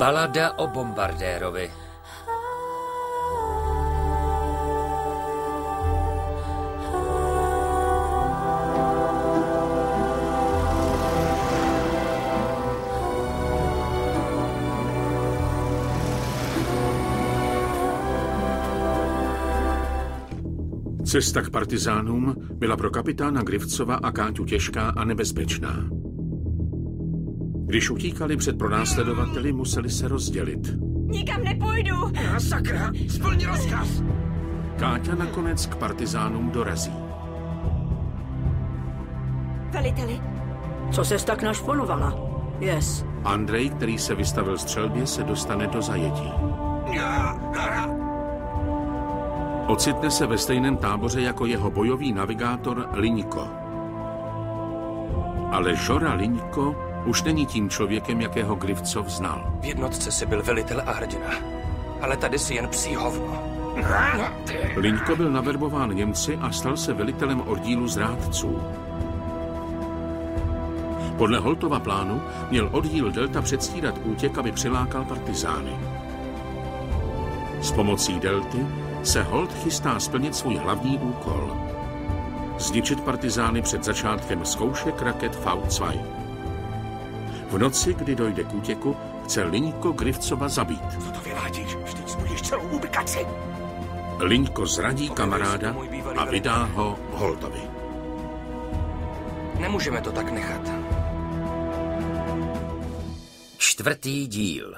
Balada o bombardérovi. Cesta k partizánům byla pro kapitána Grivcova a Káťu těžká a nebezpečná. Když utíkali před pronásledovateli, museli se rozdělit. Nikam nepůjdu! Sakra, splň rozkaz! Káťa nakonec k partizánům dorazí. Veliteli. Co ses tak našponovala? Yes. Andrej, který se vystavil střelbě, se dostane do zajetí. Ocitne se ve stejném táboře jako jeho bojový navigátor Liňko. Ale Žora Liňko už není tím člověkem, jakého Grivcov znal. V jednotce si byl velitel a hrdina, ale tady si jen psí hovno. Liňko byl naverbován Němci a stal se velitelem oddílu zrádců. Podle Holtova plánu měl oddíl Delta předstírat útěk, aby přilákal partizány. S pomocí Delty se Holt chystá splnit svůj hlavní úkol. Zničit partizány před začátkem zkoušek raket V2. V noci, kdy dojde k útěku, chce Liňko Grivcova zabít. Co to vyvádíš? Vždyť zbudíš celou ubikaci. Liňko zradí kamaráda a vydá ho Holtovi. Nemůžeme to tak nechat. 4. díl.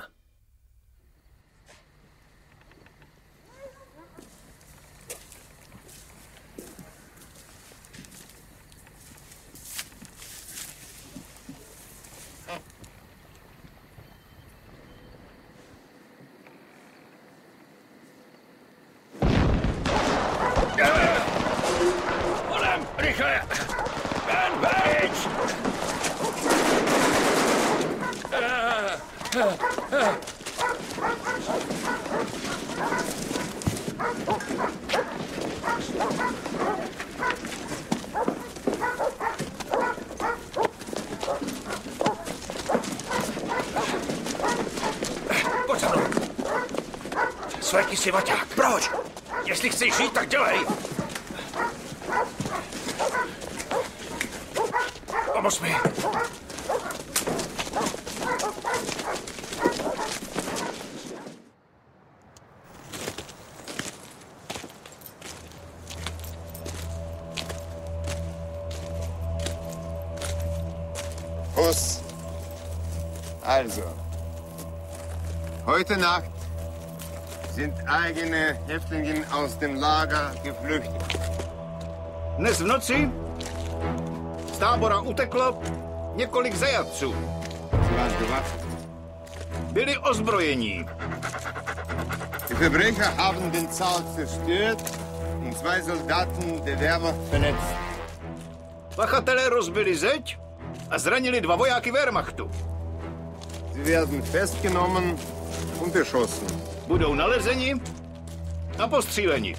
Rychle! Ven, pryč! Pojď za mnou! Svléky si vaťák. Proč? Jestli chceš žít, tak dělej! Pomož mi! Bus. Also, heute Nacht sind eigene Häftlinge aus dem Lager geflüchtet. Dnes v noci z tábora uteklo několik zajatců. Byli ozbrojení. Die Verbrecher haben den Zaun zerstört und 2 Soldaten der Wehrmacht verletzt. Pachatelé rozbili zeď a zranili 2 vojáky Wehrmachtu. Sie werden festgenommen und erschossen. Budou nalezeni a postříleni.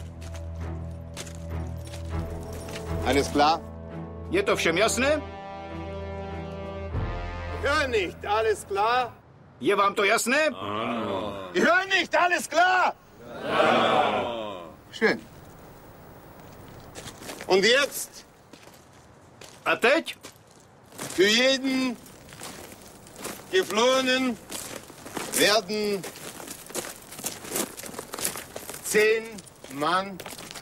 Alles klar? Je to všem jasné? Hör nicht, alles klar? Je vám to jasné? Hör nicht, alles klar? Schön. Und jetzt? A teď? Für jeden Geflohenen werden 10 Mann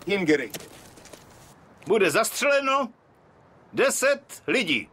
hingerichtet. Bude zastřeleno 10 lidí.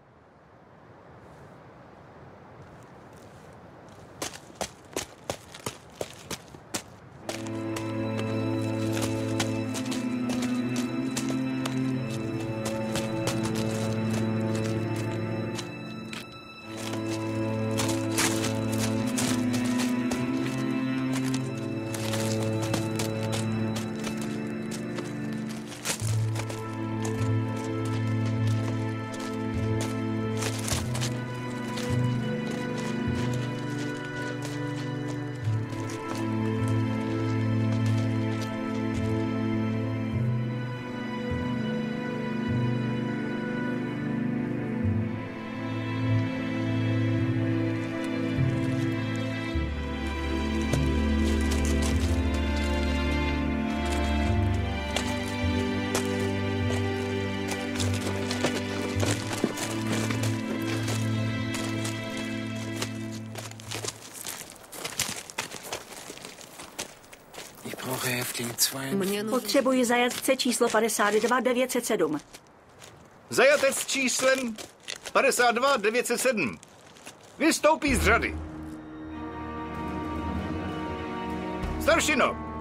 Potřebuji zajatce číslo 52 907. Zajatec s číslem 52 907. Vystoupí z řady. Staršino!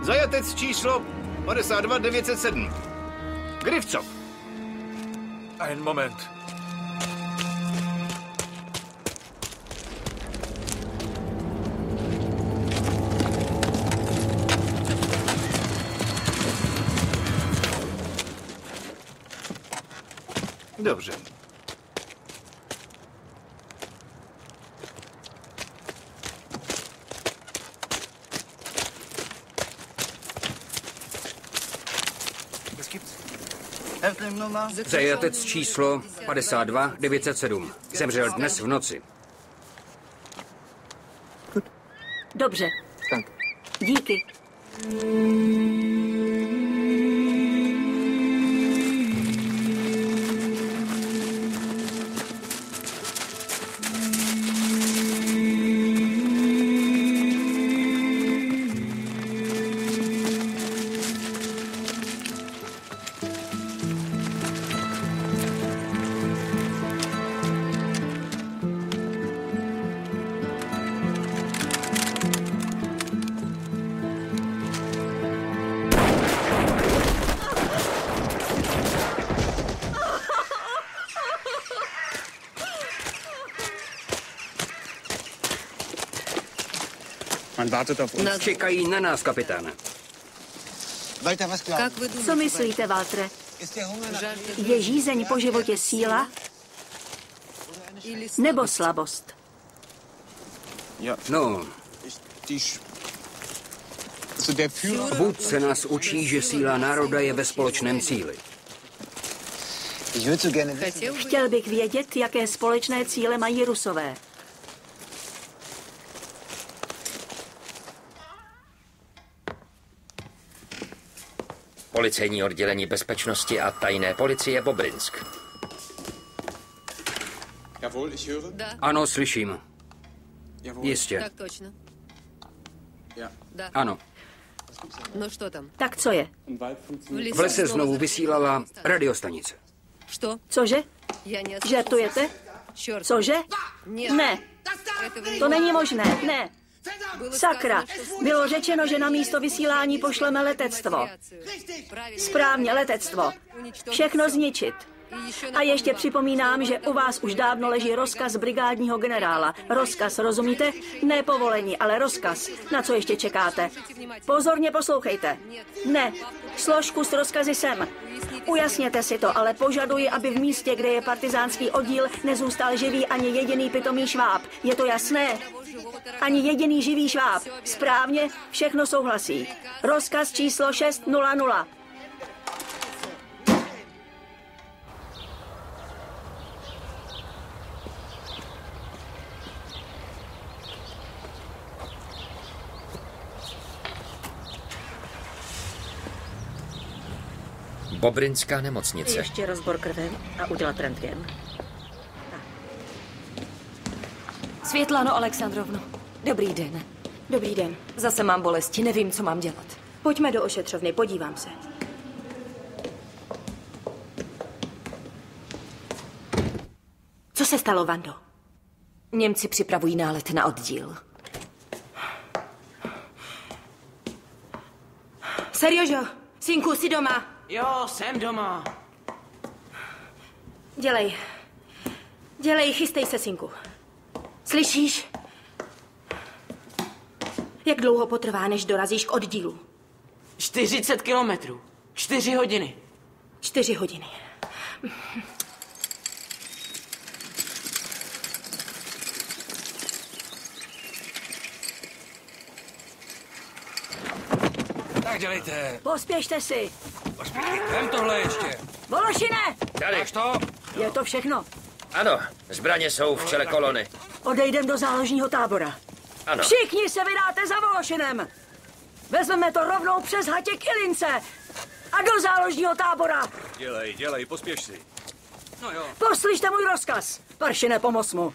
Zajatec číslo 52 907. Grivcov. Ein Moment. Dobře. Zajatec číslo 52 907. Zemřel dnes v noci. Dobře. Díky. Čekají na nás, kapitáne. Co myslíte, Waltere? Je žízeň po životě síla nebo slabost? No, vůdce nás učí, že síla národa je ve společném cíli. Chtěl bych vědět, jaké společné cíle mají Rusové. Policejní oddělení bezpečnosti a tajné policie Bobrinsk. Ano, slyším. Jistě. Tak точно. Ano. No что tam? Tak co je? V lese znovu vysílala radiostanice. Что? Cože? Я не Žertujete? Черт. Cože? Ne, Этого to není možné, ne. Sakra, bylo řečeno, že na místo vysílání pošleme letectvo. Správně, letectvo. Všechno zničit. A ještě připomínám, že u vás už dávno leží rozkaz brigádního generála. Rozkaz, rozumíte? Ne povolení, ale rozkaz. Na co ještě čekáte? Pozorně poslouchejte. Ne, složku s rozkazy sem. Ujasněte si to, ale požaduji, aby v místě, kde je partizánský oddíl, nezůstal živý ani jediný pitomý šváb. Je to jasné? Ani jediný živý šváb. Správně, všechno souhlasí. Rozkaz číslo 600. Bobrinská nemocnice. Ještě rozbor krve a udělat rentgen. Světlano Alexandrovno, dobrý den. Dobrý den. Zase mám bolesti, nevím, co mám dělat. Pojďme do ošetřovny, podívám se. Co se stalo, Vando? Němci připravují nálet na oddíl. Serjožo, synku, jsi doma? Jo, jsem doma. Dělej, chystej se, synku. Slyšíš? Jak dlouho potrvá, než dorazíš k oddílu? 40 kilometrů. 4 hodiny. 4 hodiny. Tak dělejte. Pospěšte si. Vem tohle ještě. Vološine! Tady. Máš to? Je to všechno. Ano, zbraně jsou v čele kolony. Odejdem do záložního tábora. Ano. Všichni se vydáte za Vološinem. Vezmeme to rovnou přes Hatě k Ilince. A do záložního tábora. Dělej, pospěš si. No jo. Poslyšte můj rozkaz. Paršine, pomoz mu.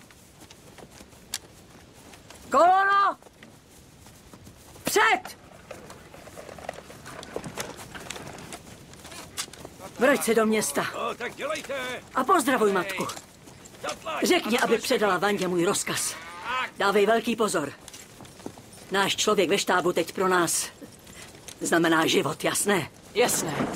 Kolono, Vpřed! Vrať se do města. No, tak dělejte. A pozdravuj matku. Řekni, aby předala Vandě můj rozkaz. Dávej velký pozor. Náš člověk ve štábu teď pro nás znamená život, jasné? Jasné.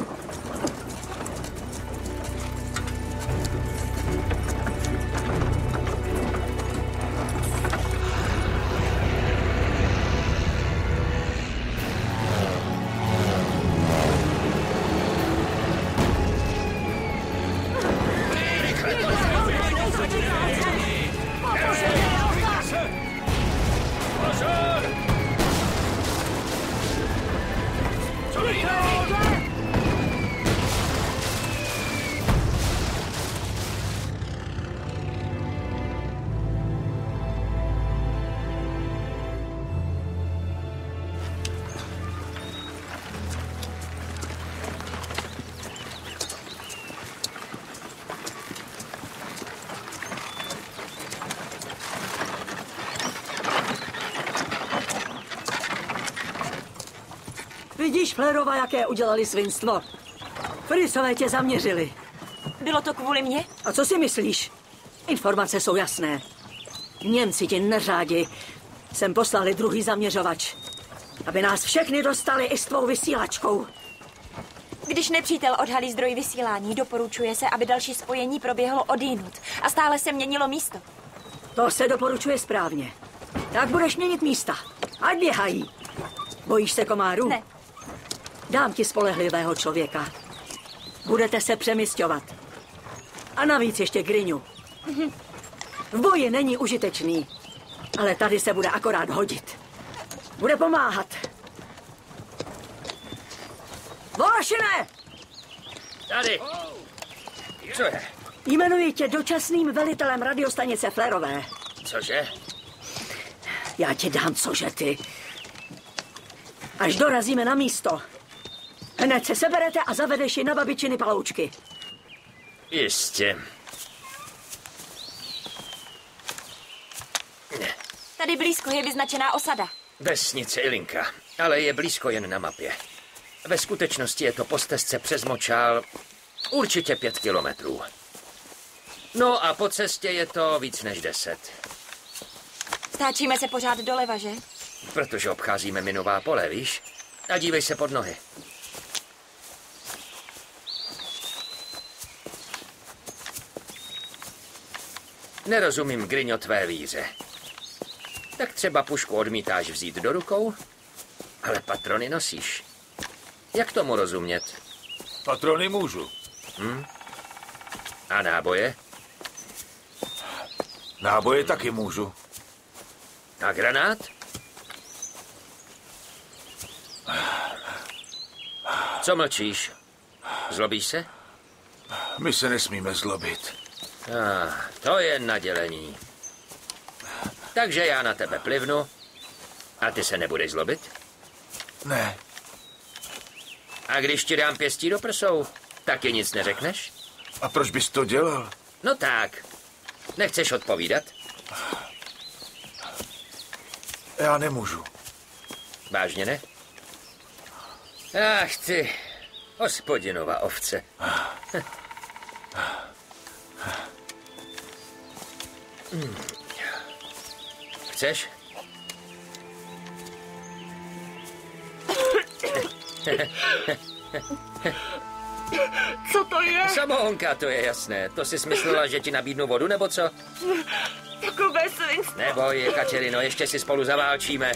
Vidíš, Flerova, jaké udělali svinstvo? Frysové tě zaměřili. Bylo to kvůli mně? A co si myslíš? Informace jsou jasné. Němci ti neřádi. Sem poslali druhý zaměřovač. Aby nás všechny dostali i s tvou vysílačkou. Když nepřítel odhalí zdroj vysílání, doporučuje se, aby další spojení proběhlo odjinud a stále se měnilo místo. To se doporučuje správně. Tak budeš měnit místa. Ať běhají. Bojíš se komárů? Ne. Dám ti spolehlivého člověka. Budete se přemysťovat. A navíc ještě Gryňu. V boji není užitečný, ale tady se bude akorát hodit. Bude pomáhat. Volašine! Tady. Co je? Jmenuji tě dočasným velitelem radiostanice Flerové. Cože? Já ti dám cože ty. Až dorazíme na místo, hned se seberete a zavedeš ji na babičiny paloučky. Jistě. Tady blízko je vyznačená osada. Vesnice Ilinka, ale je blízko jen na mapě. Ve skutečnosti je to po stezce přes močál určitě 5 kilometrů. No a po cestě je to víc než 10. Stáčíme se pořád doleva, že? Protože obcházíme minová pole, víš? A dívej se pod nohy. Nerozumím, Gryňo, tvé víře. Tak třeba pušku odmítáš vzít do rukou, ale patrony nosíš. Jak tomu rozumět? Patrony můžu. A náboje? Náboje taky můžu. A granát? Co mlčíš? Zlobíš se? My se nesmíme zlobit. To je nadělení. Takže já na tebe plivnu a ty se nebudeš zlobit? Ne. A když ti dám pěstí do prsou, taky nic neřekneš? A proč bys to dělal? No tak. Nechceš odpovídat? Já nemůžu. Vážně ne? Ach ty, hospodinova ovce. Chceš? Co to je? Samohonka, to je jasné. To jsi smyslela, že ti nabídnu vodu, nebo co? Takové svinstvo. Neboj, Kačerino, ještě si spolu zaválčíme.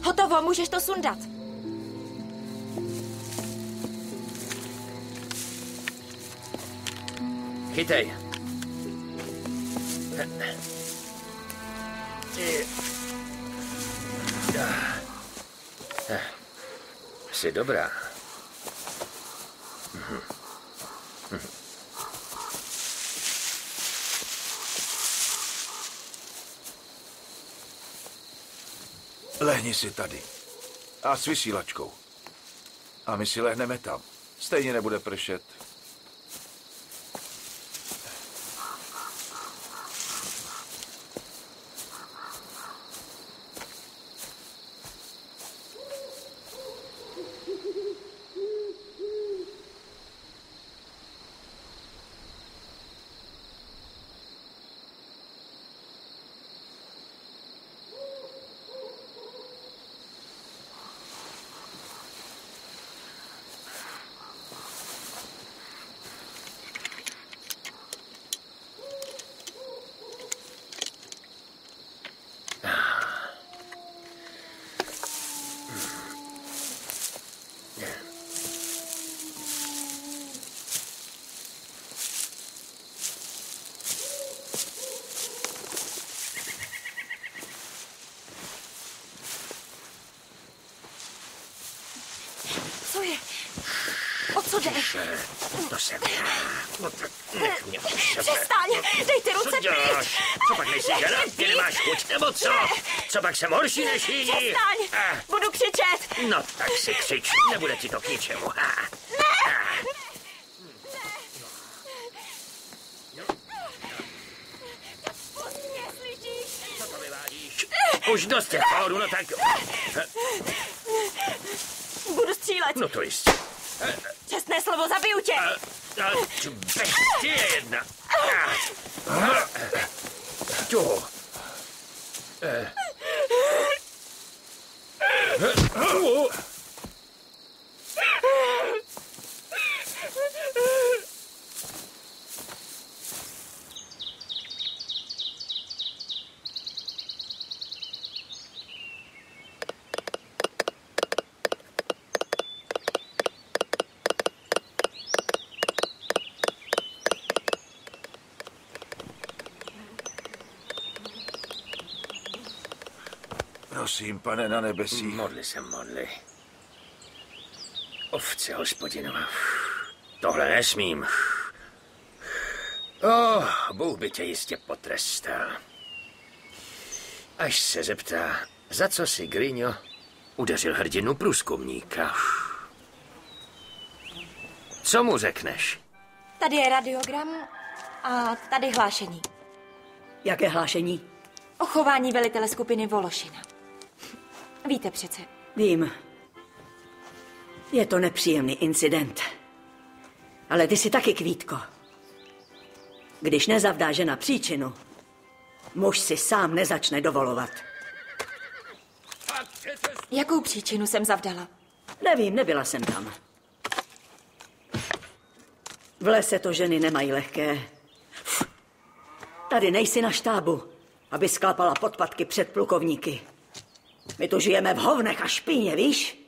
Hotovo, můžeš to sundat. Chytej. Jsi dobrá. Lehni si tady. A s vysílačkou. A my si lehneme tam. Stejně nebude pršet. Tiše, to jsem já. No tak nech mě už sebe. Přestaň, dej ty ruce Co děláš? Co pak nejsi žena? Ty nemáš chuť, nebo co? Co pak jsem horší než jiní? Přestaň, budu křičet. No tak si křič, nebude ti to k ničemu. Co to vyvádíš? Už dost těch chorů, no tak... Budu střílet. No to jistě. Čestné slovo, zabiju tě. Bestie jedna. Tu. Prosím, pane na nebesích. Modli se, modli. Ovce hospodinova. Tohle nesmím. Bůh by tě jistě potrestal. Až se zeptá, za co si Gryňo udeřil hrdinu průzkumníka. Co mu řekneš? Tady je radiogram a tady hlášení. Jaké hlášení? O chování velitele skupiny Vološina. Víte přece. Vím. Je to nepříjemný incident. Ale ty jsi taky kvítko. Když nezavdá žena příčinu, muž si sám nezačne dovolovat. Jakou příčinu jsem zavdala? Nevím, nebyla jsem tam. V lese to ženy nemají lehké. Tady nejsi na štábu, aby sklapala podpatky před plukovníky. My tu žijeme v hovnech a špíně, víš?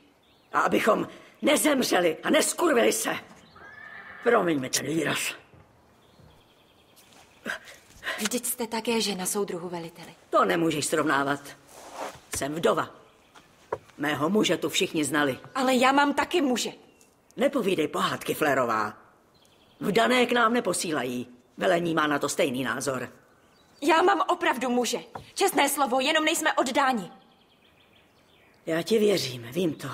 A abychom nezemřeli a neskurvili se. Promiň mi ten výraz. Vždyť jste také žena soudruhu veliteli. To nemůžeš srovnávat. Jsem vdova. Mého muže tu všichni znali. Ale já mám taky muže. Nepovídej pohádky, Flerová. Vdané k nám neposílají. Velení má na to stejný názor. Já mám opravdu muže. Čestné slovo, jenom nejsme oddáni. Já ti věřím, vím to.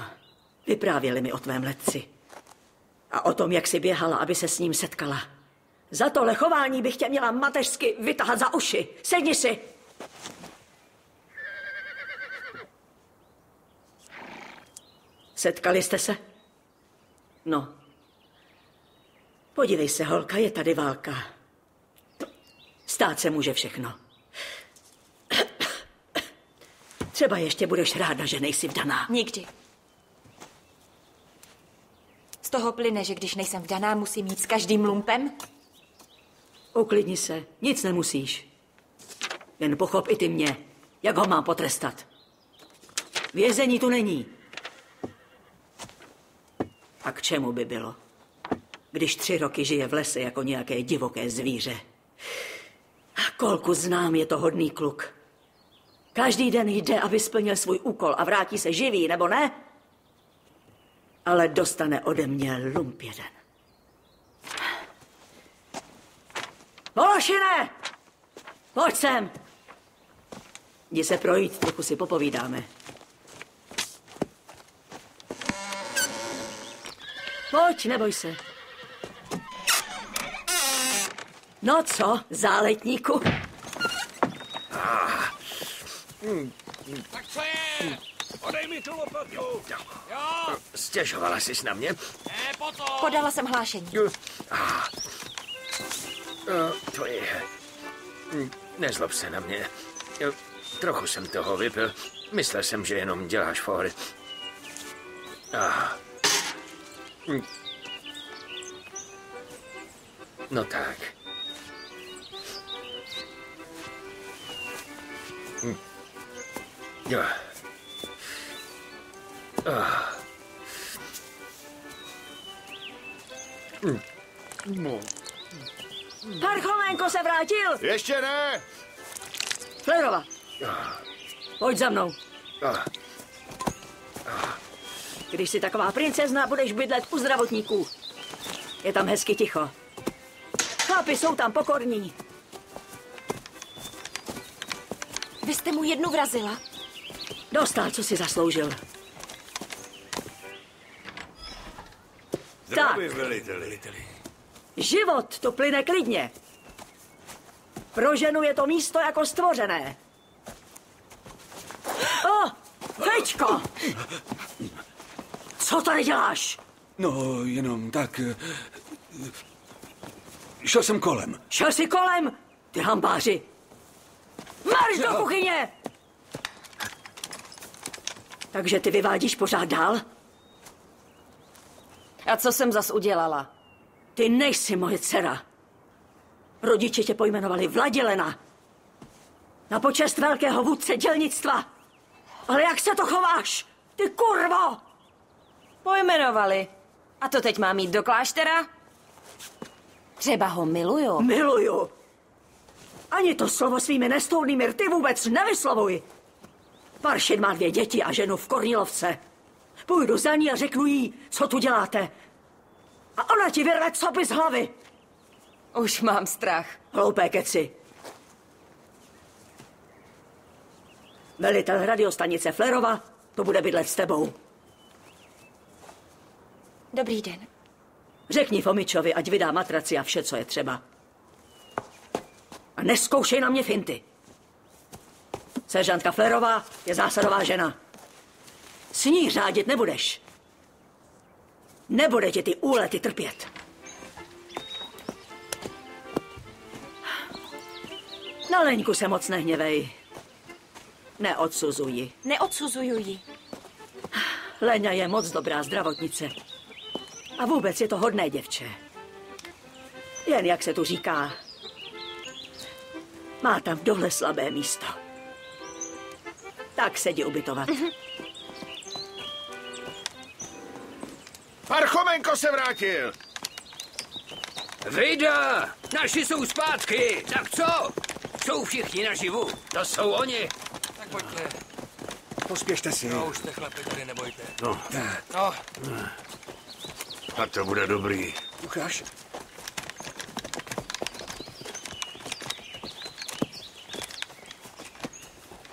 Vyprávěli mi o tvém letci. A o tom, jak jsi běhala, aby se s ním setkala. Za tohle chování bych tě měla mateřsky vytahat za uši. Sedni si. Setkali jste se? No. Podívej se, holka, je tady válka. Stát se může všechno. Třeba ještě budeš ráda, že nejsi vdaná. Nikdy. Z toho plyne, že když nejsem vdaná, musím jít s každým lumpem? Uklidni se, nic nemusíš. Jen pochop i ty mě, jak ho mám potrestat. Vězení tu není. A k čemu by bylo, když 3 roky žije v lese jako nějaké divoké zvíře? Kolku znám, je to hodný kluk. Každý den jde, aby splnil svůj úkol a vrátí se živý, nebo ne? Ale dostane ode mě lump jeden. Vološine! Pojď sem! Jdi se projít, trochu si popovídáme. Pojď, neboj se. No co, záletníku? Tak co je? Podej mi tu lopatu. Jo. Stěžovala jsi na mě? Ne, potom. Podala jsem hlášení. To je... Nezlob se na mě. Trochu jsem toho vypil. Myslel jsem, že jenom děláš fóry. No tak. Jo. Parchomenko se vrátil! Ještě ne! Flerova, pojď za mnou. Když jsi taková princezna, budeš bydlet u zdravotníků. Je tam hezky ticho. Chlapi jsou tam pokorní. Vy jste mu jednu vrazila? Dostal, co si zasloužil. Zdravím, veliteli. Život tu plyne klidně. Pro ženu je to místo jako stvořené. O, Fečko! Co tady děláš? No, jenom tak... Šel jsem kolem. Šel jsi kolem? Ty hambáři! Marš do kuchyně! Takže ty vyvádíš pořád dál? A co jsem zas udělala? Ty nejsi moje dcera. Rodiče tě pojmenovali Vladělena. Na počest velkého vůdce dělnictva. Ale jak se to chováš? Ty kurvo! Pojmenovali. A to teď mám jít do kláštera? Třeba ho miluju. Miluju. Ani to slovo svými nestoudnými rty vůbec nevyslovuj. Paršin má 2 děti a ženu v Kornilovce. Půjdu za ní a řeknu jí, co tu děláte. A ona ti vyrve copy z hlavy. Už mám strach. Hloupé keci. Velitel radiostanice Flerova to bude bydlet s tebou. Dobrý den. Řekni Fomičovi, ať vydá matraci a vše, co je třeba. A nezkoušej na mě finty. Seržantka Flerová je zásadová žena. S ní řádit nebudeš. Nebude ti ty úlety trpět. Na Leňku se moc nehněvej. Neodsuzuji. Neodsuzuju ji. Leňa je moc dobrá zdravotnice. A vůbec je to hodné děvče. Jen jak se tu říká, má tam dole slabé místo. Tak se jdi ubytovat. Parchomenko se vrátil! Vyjda! Naši jsou zpátky! Tak co? Jsou všichni naživu. To jsou oni. Tak pojďte. Pospěšte si. No, už jste chlapi, tady nebojte. No. No. A to bude dobrý. Ukáž.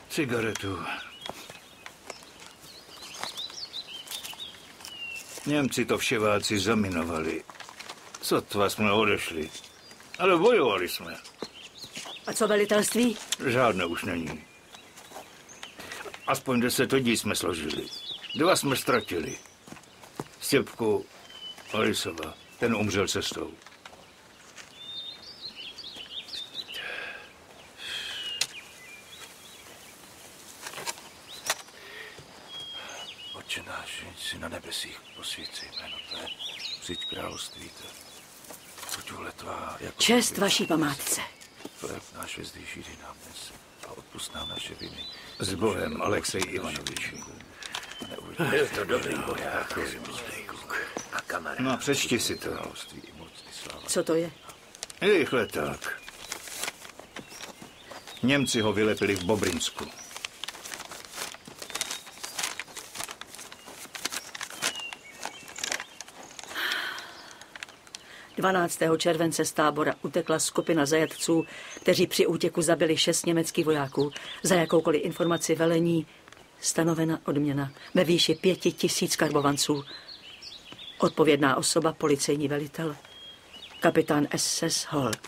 Cigaretu. Němci to vševáci zaminovali. Sotva jsme odešli. Ale bojovali jsme. A co velitelství? Žádné už není. Aspoň 10 lidí jsme složili. 2 jsme ztratili. Stěpku a Lisova. Ten umřel cestou. Otče náš, jsi na nebesích, posvědci jméno tvé, přijď království tvé. Buď vůle tvá, jako... Čest vaší památce. Chléb náš vyzdvíš nám dnes a odpusť nám naše viny. S Bohem, Alexej Ivanoviči. Byl to dobrý voják. A kamarád. No, přečti si to. Co to je? Rychle tak. Němci ho vylepili v Bobrinsku. – 12. července z tábora utekla skupina zajatců, kteří při útěku zabili 6 německých vojáků. Za jakoukoliv informaci velení stanovena odměna ve výši 5 000 karbovanců. Odpovědná osoba, policejní velitel, kapitán SS Holt.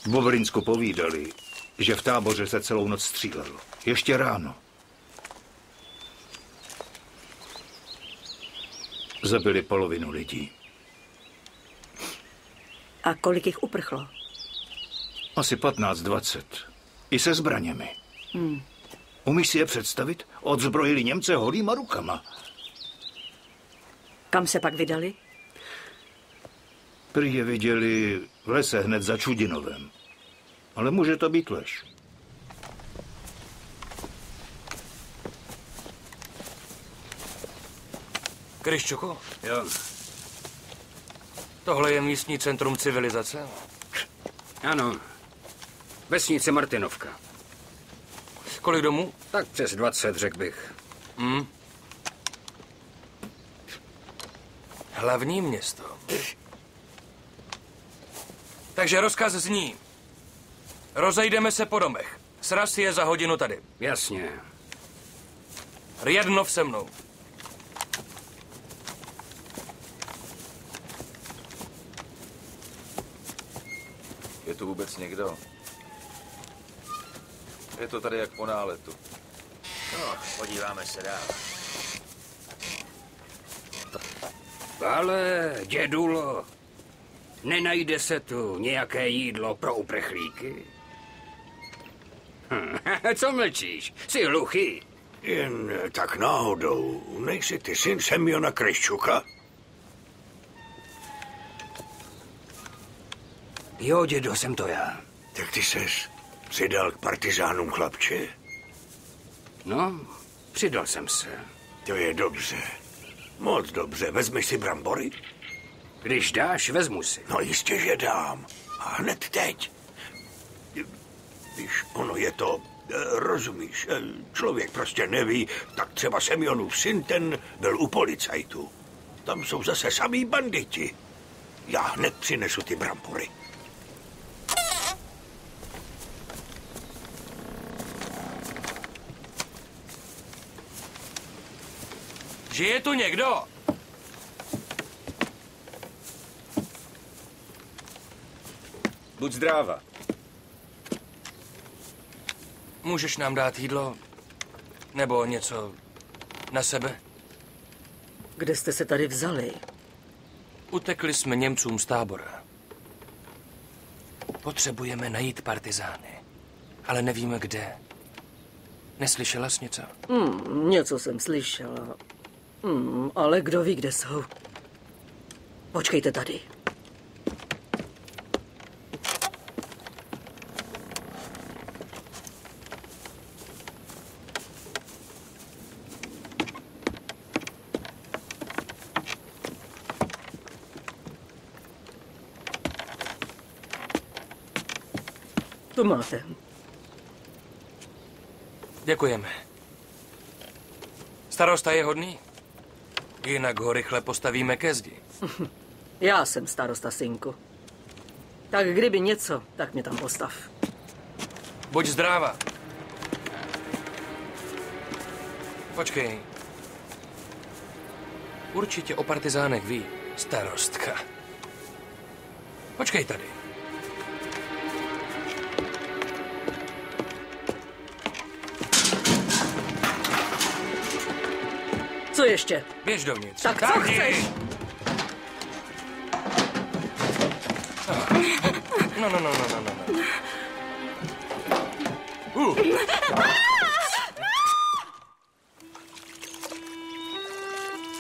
V Bobrinsku povídali, že v táboře se celou noc střílelo. Ještě ráno. Zabili polovinu lidí. A kolik jich uprchlo? Asi 15-20. I se zbraněmi. Umíš si je představit? Odzbrojili Němce holýma rukama. Kam se pak vydali? Prý je viděli v lese hned za Čudinovem. Ale může to být lež. Kryščuku? Jo. Tohle je místní centrum civilizace? Ano. Vesnice Martinovka. Kolik domů? Tak přes 20, řekl bych. Hlavní město. Takže rozkaz zní. Rozejdeme se po domech. Sraz je za hodinu tady. Jasně. Rjadnov se mnou. Je tu vůbec někdo? Je to tady jak po náletu. No, podíváme se dál. Ale, dědulo, nenajde se tu nějaké jídlo pro uprchlíky? Co mlčíš? Jsi hluchý? Jen tak náhodou, nejsi ty syn Semjona Kryščuka? Jo, dědo, jsem to já. Tak ty ses přidal k partizánům, chlapče? No, přidal jsem se. To je dobře. Moc dobře. Vezmeš si brambory? Když dáš, vezmu si. No jistě, že dám. A hned teď. Víš, ono je to... Rozumíš, člověk prostě neví, tak třeba Semjonův syn, ten byl u policajtů. Tam jsou zase samý banditi. Já hned přinesu ty brambory. Žije tu někdo? Buď zdráva. Můžeš nám dát jídlo? Nebo něco na sebe? Kde jste se tady vzali? Utekli jsme Němcům z tábora. Potřebujeme najít partizány, ale nevíme kde. Neslyšela jsi něco? Něco jsem slyšela. Ale kdo ví, kde jsou? Počkejte tady. To máte. Děkujeme. Starosta je hodný? Jinak ho rychle postavíme ke zdi. Já jsem starosta, synku. Tak kdyby něco, tak mě tam postav. Buď zdráva. Počkej. Určitě o partizánech ví starostka. Počkej tady. Co ještě? Běž dovnitř. Tak co chceš? No.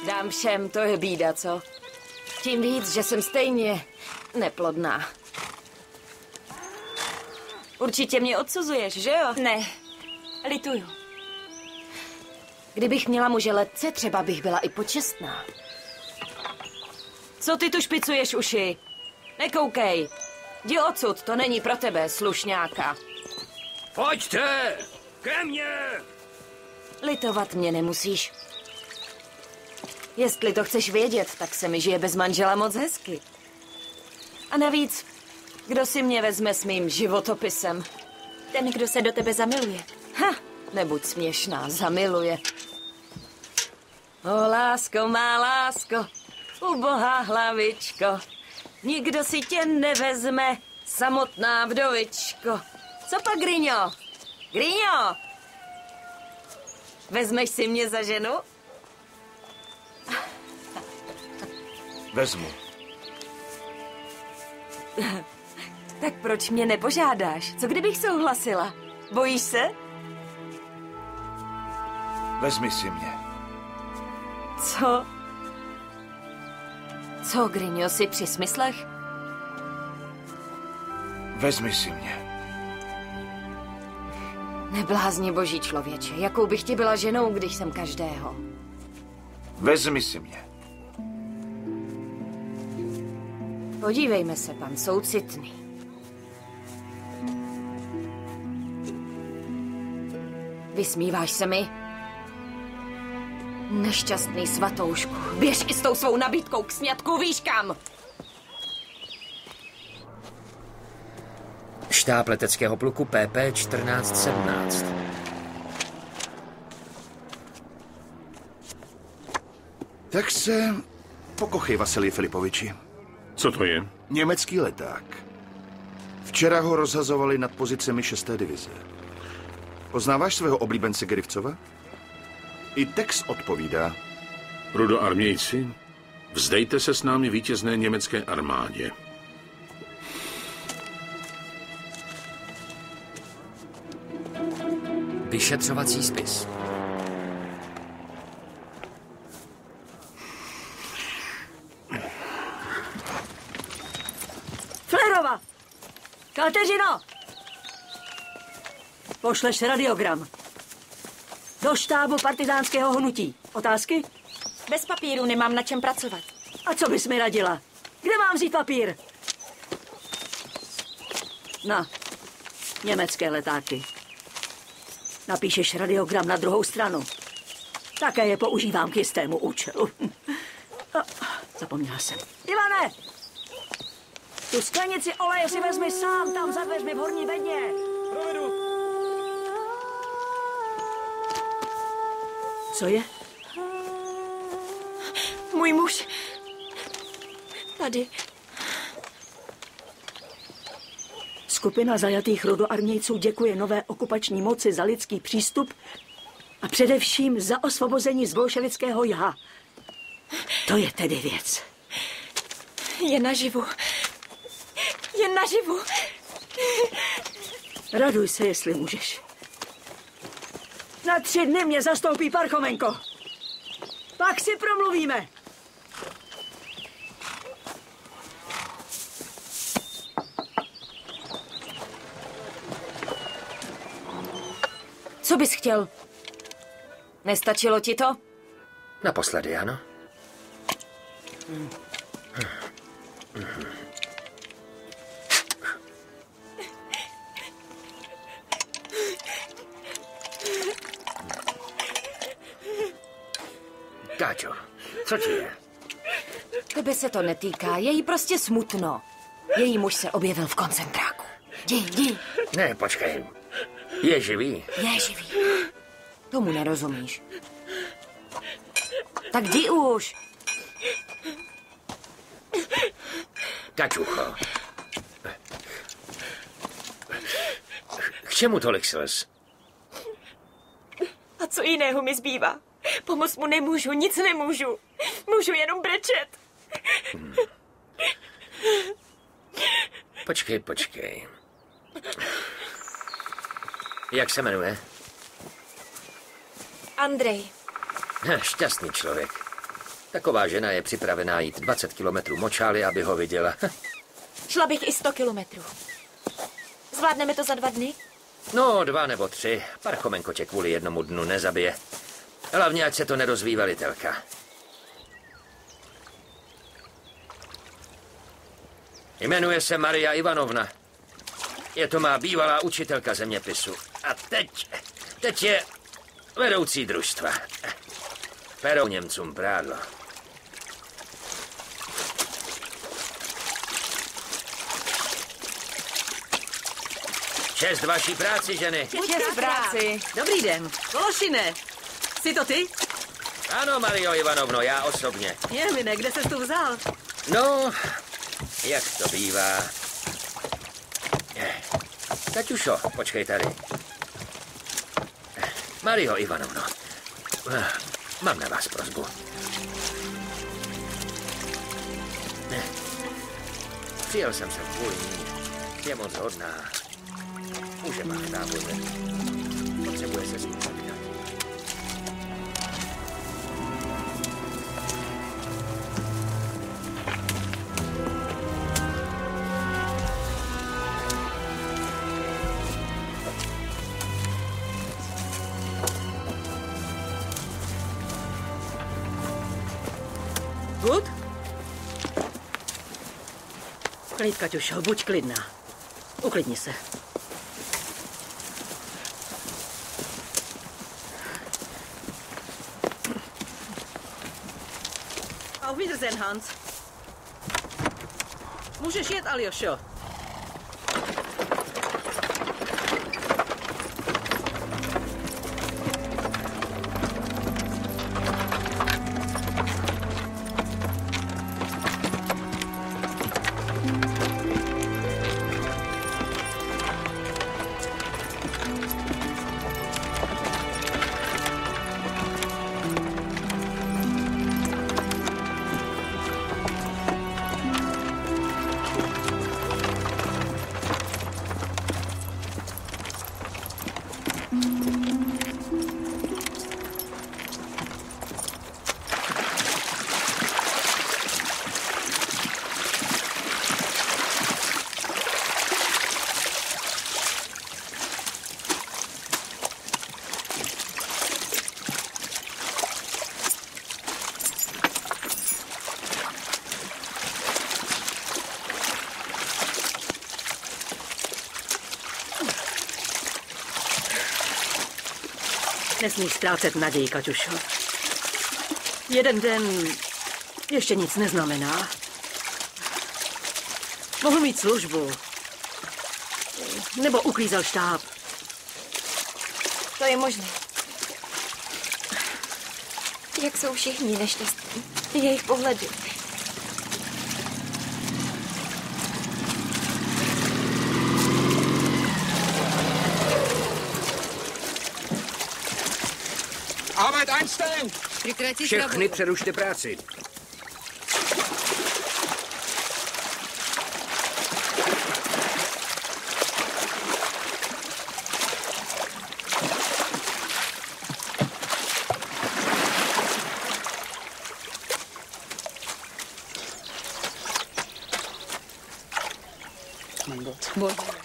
Dám všem, to je bída, co? Tím víc, že jsem stejně neplodná. Určitě mě odsuzuješ, že jo? Ne, lituju. Kdybych měla muže letce, třeba bych byla i počestná. Co ty tu špicuješ uši? Nekoukej. Jdi odsud, to není pro tebe, slušňáka. Pojďte! Ke mně! Litovat mě nemusíš. Jestli to chceš vědět, tak se mi žije bez manžela moc hezky. A navíc, kdo si mě vezme s mým životopisem? Ten, kdo se do tebe zamiluje. Ha, nebuď směšná, zamiluje. O lásko, má lásko, ubohá hlavičko, nikdo si tě nevezme, samotná vdovičko. Co pak, Gryňo? Gryňo! Vezmeš si mě za ženu? Vezmu. Tak proč mě nepožádáš? Co kdybych souhlasila? Bojíš se? Vezmi si mě. Co? Co, Gryňo, jsi při smyslech? Vezmi si mě. Neblázni, boží člověče, jakou bych ti byla ženou, když jsem každého. Vezmi si mě. Podívejme se, pan soucitný. Vysmíváš se mi? Nešťastný svatoušku, běž i s tou svou nabídkou k sňatku, víš kam? Štáb leteckého pluku PP 1417. Tak se pokochej, Vasilij Filipoviči. Co to je? Německý leták. Včera ho rozhazovali nad pozicemi 6. divize. Poznáváš svého oblíbence Gerivcova? I text odpovídá. Rudoarmějci, vzdejte se s námi vítězné německé armádě. Vyšetřovací spis. Flerova! Kateřino! Pošleš radiogram. Do štábu partizánského hnutí. Otázky? Bez papíru nemám na čem pracovat. A co bys mi radila? Kde mám vzít papír? Na, německé letáky. Napíšeš radiogram na druhou stranu. Také je používám k jistému účelu. Zapomněla jsem. Ivane! Tu sklenici oleje si vezmi sám, tam za dveřmi v horní bedně. Provedu. Co je? Můj muž. Tady. Skupina zajatých rudoarmějců děkuje nové okupační moci za lidský přístup a především za osvobození z bolševického jha. To je tedy věc. Je naživu. Je naživu. Raduj se, jestli můžeš. Na 3 dny mě zastoupí Parchomenko. Pak si promluvíme. Co bys chtěl? Nestačilo ti to? Naposledy, ano. Káčo, co ti je? Tebe se to netýká, je jí prostě smutno. Její muž se objevil v koncentráku. Jdi. Ne, počkej. Je živý? Je živý. Tomu nerozumíš. Tak jdi už. Kačucho. K čemu tolik slz? A co jiného mi zbývá? Pomoct mu nemůžu, nic nemůžu. Můžu jenom brečet. Počkej. Jak se jmenuje? Andrej. Šťastný člověk. Taková žena je připravená jít 20 kilometrů močály, aby ho viděla. Šla bych i 100 kilometrů. Zvládneme to za 2 dny? No, 2 nebo 3. Parchomenko tě kvůli jednomu dnu nezabije. Hlavně, ať se to nedozví velitelka. Jmenuje se Maria Ivanovna. Je to má bývalá učitelka zeměpisu. A teď je vedoucí družstva. Perou Němcům prádlo. Čest vaší práci, ženy. Čest práci. Dobrý den. Kološine, jsi to ty? Ano, Mario Ivanovno, já osobně. Jemine, kde ses tu vzal? No, jak to bývá. Kaťušo, počkej tady. Mario Ivanovno, mám na vás prosbu. Přijel jsem sem kvůli ní. Je moc hodná. Může má v táboře. Potřebuje se s ním setkat. Good? Klid, Kaťušo, buď klidná. Uklidni se. Auf Wiedersehen, Hans. Můžeš jet, Aljošo. Nesmíš ztrácet naději, Kaťušo. Jeden den ještě nic neznamená. Mohl mít službu. Nebo uklízel štáb. To je možné. Jak jsou všichni nešťastní. Jejich pohledy. Arbeit einstellen! Všechny přerušte práci.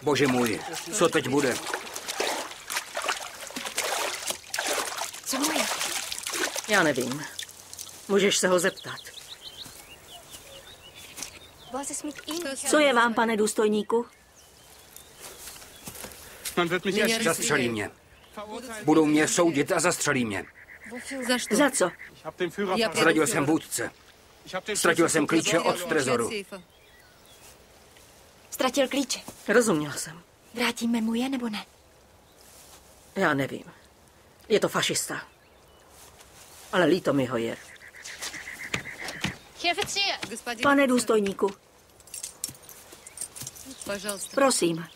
Bože můj, co teď bude? Co mu je? Já nevím. Můžeš se ho zeptat. Co je vám, pane důstojníku? Zastřelí mě. Budou mě soudit a zastřelí mě. Za co? Zradil jsem vůdce. Ztratil jsem klíče od trezoru. Ztratil klíče. Rozuměl jsem. Vrátíme mu je, nebo ne? Já nevím. Je to fašista. Ale líto mi ho je. Pane důstojníku. Prosím.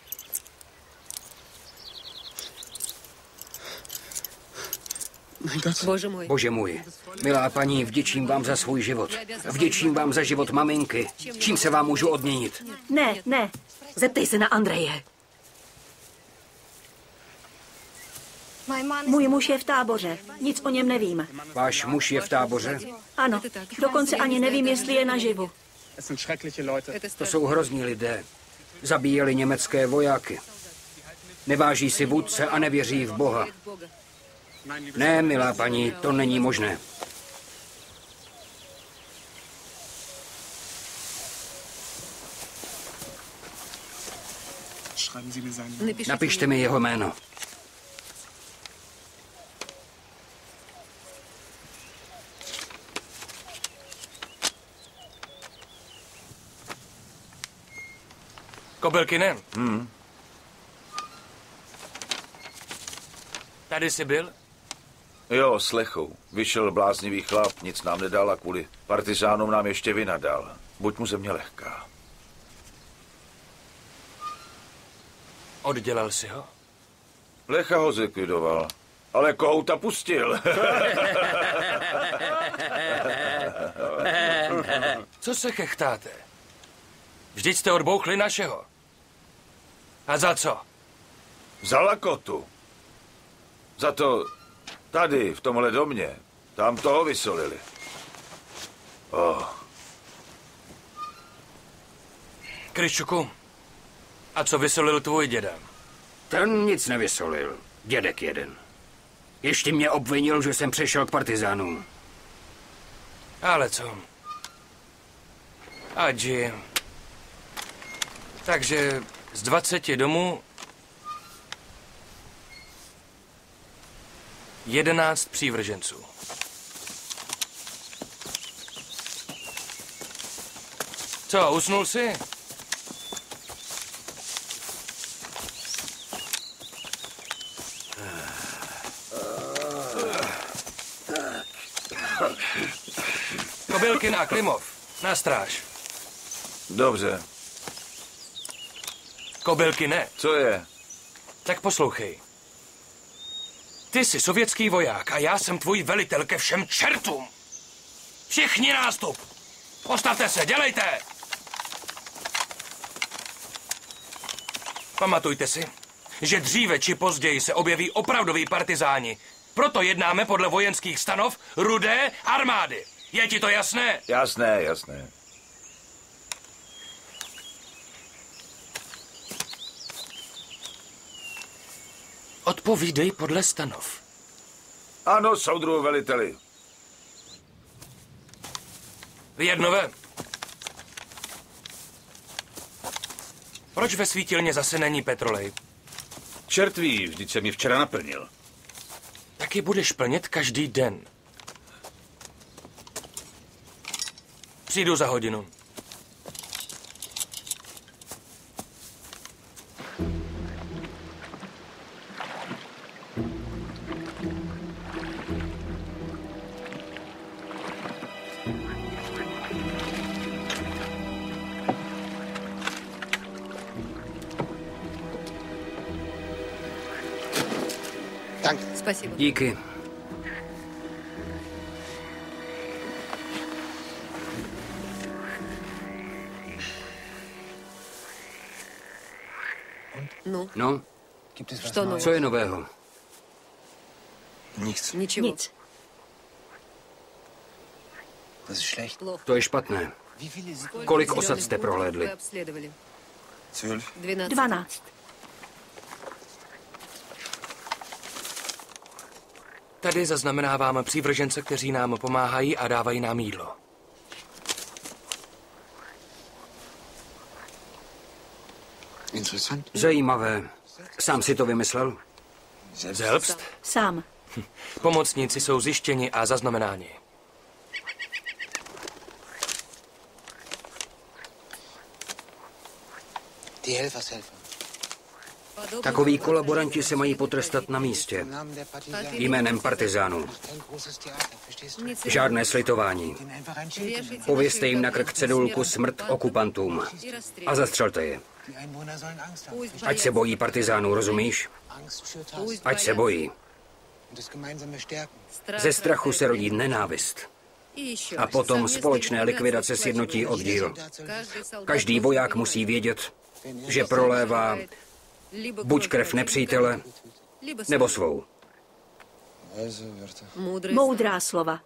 Bože můj, milá paní, vděčím vám za svůj život. Vděčím vám za život maminky. Čím se vám můžu odměnit? Ne. Zeptej se na Andreje. Můj muž je v táboře. Nic o něm nevím. Váš muž je v táboře? Ano. Dokonce ani nevím, jestli je naživu. To jsou hrozní lidé. Zabíjeli německé vojáky. Neváží si vůdce a nevěří v Boha. Ne, milá paní, to není možné. Napište mi jeho jméno. Kobylkine? Tady jsi byl? Jo, s Lechou. Vyšel bláznivý chlap, nic nám nedal a kvůli partizánům nám ještě vynadal. Buď mu země lehká. Oddělal si ho? Lecha ho zlikvidoval, ale kohouta pustil. Co se chechtáte? Vždyť jste odbouchli našeho. A za co? Za lakotu. Za to tady, v tomhle domě, tam toho vysolili. Kryščuku, a co vysolil tvůj děda? Ten nic nevysolil. Dědek jeden. Ještě mě obvinil, že jsem přešel k partizánům. Ale co? Ať žije. Takže z 20 domů 11 přívrženců. Co, usnul jsi? Kobylkin a Klimov, na stráž. Dobře. Kobylkine. Co je? Tak poslouchej. Ty jsi sovětský voják a já jsem tvůj velitel ke všem čertům. Všichni nástup. Postavte se, dělejte. Pamatujte si, že dříve či později se objeví opravdoví partizáni. Proto jednáme podle vojenských stanov Rudé armády. Je ti to jasné? Jasné, jasné. Odpovídej podle stanov. Ano, soudruhu veliteli. Vědnové. Proč ve svítilně zase není petrolej? Čert ví, vždyť jsem ji včera naplnil. taky budeš plnit každý den. Přijdu za hodinu. Díky. No? Co je nového? Nic. To je špatné. Kolik osad jste prohlédli? 12. Tady zaznamenáváme přívržence, kteří nám pomáhají a dávají nám jídlo. Zajímavé. Sám si to vymyslel? Zelbst? Sám. Pomocníci jsou zjištěni a zaznamenáni. Takoví kolaboranti se mají potrestat na místě. Jménem partizánů. Žádné slitování. Povězte jim na krk cedulku smrt okupantům. A zastřelte je. Ať se bojí partizánů, rozumíš? Ať se bojí. Ze strachu se rodí nenávist. A potom společné likvidace sjednotí oddíl. Každý voják musí vědět, že prolévá buď krev nepřítele, nebo svou. Moudrá slova.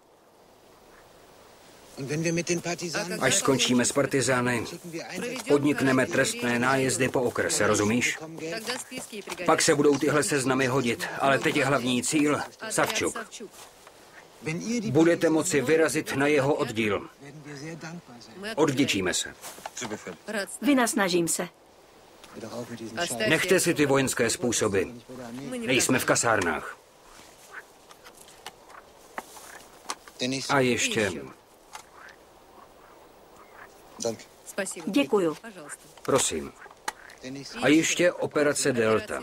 Až skončíme s partizány, podnikneme trestné nájezdy po okrese, rozumíš? Pak se budou tyhle seznamy hodit, ale teď je hlavní cíl Savčuk. Budete moci vyrazit na jeho oddíl. Odvděčíme se. Vynasnažím se. Nechte si ty vojenské způsoby. Nejsme v kasárnách. A ještě... Děkuju. Prosím. A ještě operace Delta.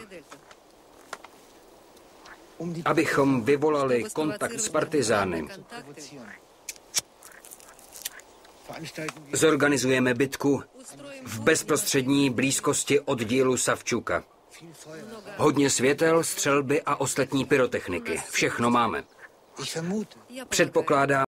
Abychom vyvolali kontakt s partizány. Zorganizujeme bitku v bezprostřední blízkosti oddílu Savčuka. Hodně světel, střelby a ostatní pyrotechniky. Všechno máme. Předpokládám,